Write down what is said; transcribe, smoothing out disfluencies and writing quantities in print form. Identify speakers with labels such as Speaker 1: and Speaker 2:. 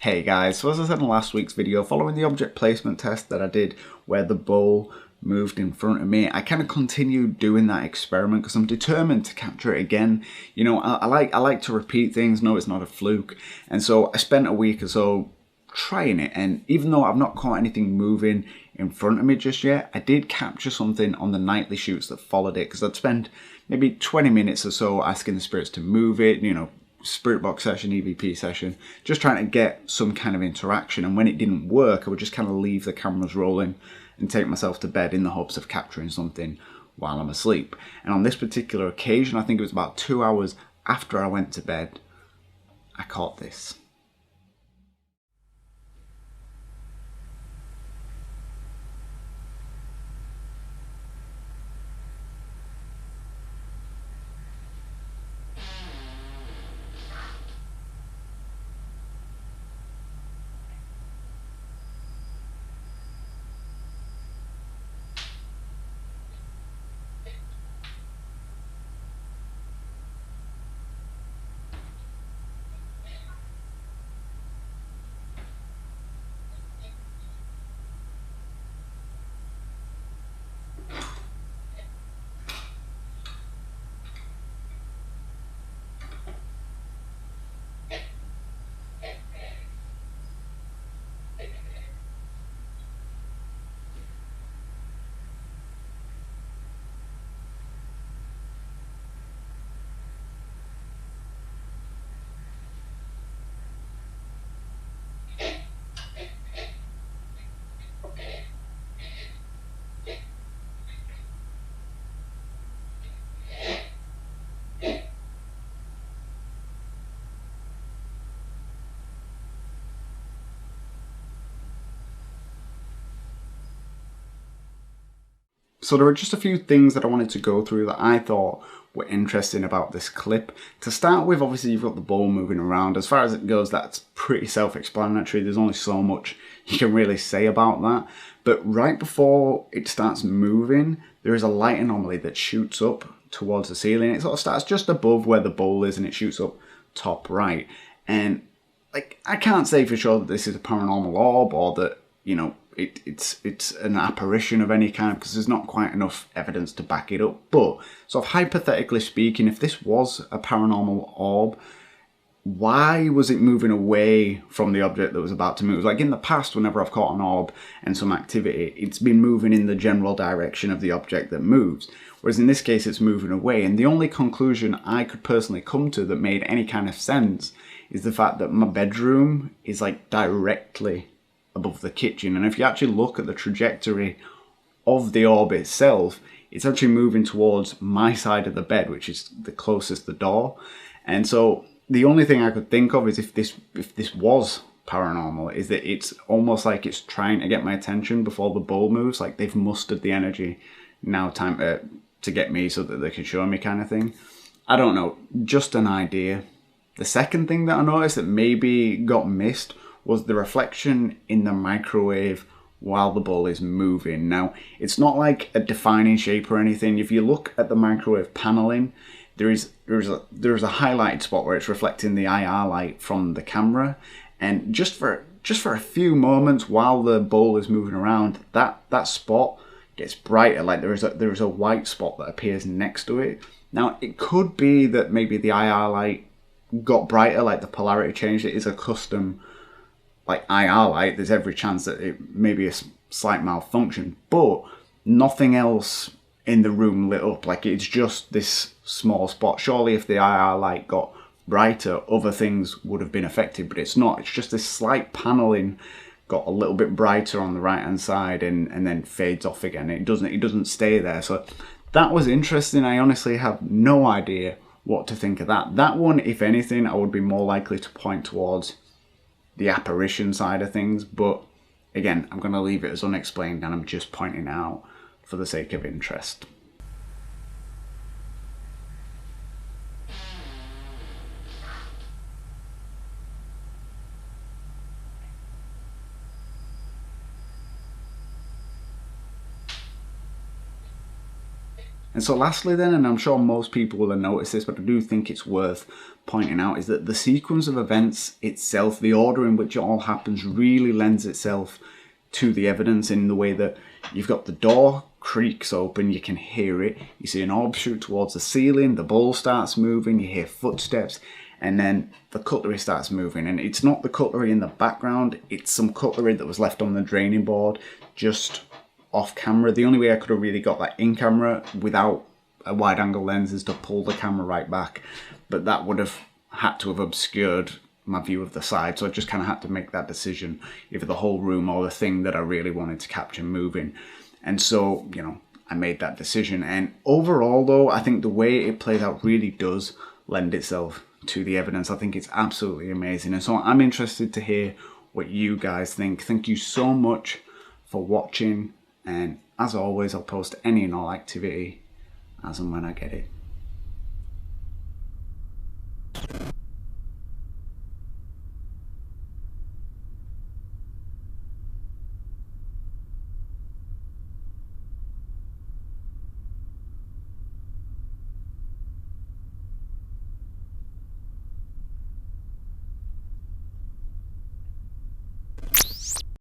Speaker 1: Hey guys, so as I said in last week's video, following the object placement test that I did where the bowl moved in front of me, I kind of continued doing that experiment because I'm determined to capture it again. You know, I like to repeat things, no it's not a fluke, and so I spent a week or so trying it, and even though I've not caught anything moving in front of me just yet, I did capture something on the nightly shoots that followed it because I'd spend maybe 20 minutes or so asking the spirits to move it, you know, spirit box session, EVP session, just trying to get some kind of interaction. And when it didn't work, I would just kind of leave the cameras rolling and take myself to bed in the hopes of capturing something while I'm asleep. And on this particular occasion, I think it was about 2 hours after I went to bed, I caught this. So there are just a few things that I wanted to go through that I thought were interesting about this clip. To start with, obviously you've got the ball moving around. As far as it goes, that's pretty self-explanatory. There's only so much you can really say about that. But right before it starts moving, there is a light anomaly that shoots up towards the ceiling. It sort of starts just above where the bowl is and it shoots up top right. And like, I can't say for sure that this is a paranormal orb or that, you know, it's an apparition of any kind, because there's not quite enough evidence to back it up. But sort of hypothetically speaking, if this was a paranormal orb, why was it moving away from the object that was about to move? Like in the past, whenever I've caught an orb and some activity, it's been moving in the general direction of the object that moves. Whereas in this case, it's moving away. And the only conclusion I could personally come to that made any kind of sense is the fact that my bedroom is like directly above the kitchen. And if you actually look at the trajectory of the orb itself, it's actually moving towards my side of the bed, which is the closest to the door. And so the only thing I could think of is if this was paranormal, is that it's almost like it's trying to get my attention before the bowl moves, like they've mustered the energy, now time to get me so that they can show me, kind of thing. I don't know, just an idea. The second thing that I noticed that maybe got missed was the reflection in the microwave while the bowl is moving. Now, it's not like a defining shape or anything. If you look at the microwave paneling, there's a highlighted spot where it's reflecting the IR light from the camera, and just for a few moments while the bowl is moving around, that spot gets brighter. Like there is a white spot that appears next to it. Now, it could be that maybe the IR light got brighter, like the polarity changed. It is a custom like IR light. There's every chance that it may be a slight malfunction, but nothing else in the room lit up. Like it's just this small spot. Surely if the IR light got brighter, other things would have been affected, but it's not. It's just this slight paneling got a little bit brighter on the right hand side and then fades off again. It doesn't stay there. So that was interesting. I honestly have no idea what to think of that. That one, if anything, I would be more likely to point towards the apparition side of things, but again, I'm going to leave it as unexplained and I'm just pointing out for the sake of interest. And so lastly then, and I'm sure most people will have noticed this, but I do think it's worth pointing out, is that the sequence of events itself, the order in which it all happens, really lends itself to the evidence in the way that you've got the door creaks open, you can hear it, you see an orb shoot towards the ceiling, the bowl starts moving, you hear footsteps, and then the cutlery starts moving. And it's not the cutlery in the background, it's some cutlery that was left on the draining board just off camera. The only way I could have really got that in camera without a wide angle lens is to pull the camera right back, but that would have had to have obscured my view of the side, so I just kind of had to make that decision, either the whole room or the thing that I really wanted to capture moving. And so, you know, I made that decision. And overall though, I think the way it plays out really does lend itself to the evidence. I think it's absolutely amazing. And so I'm interested to hear what you guys think. Thank you so much for watching. And as always, I'll post any and all activity as and when I get it.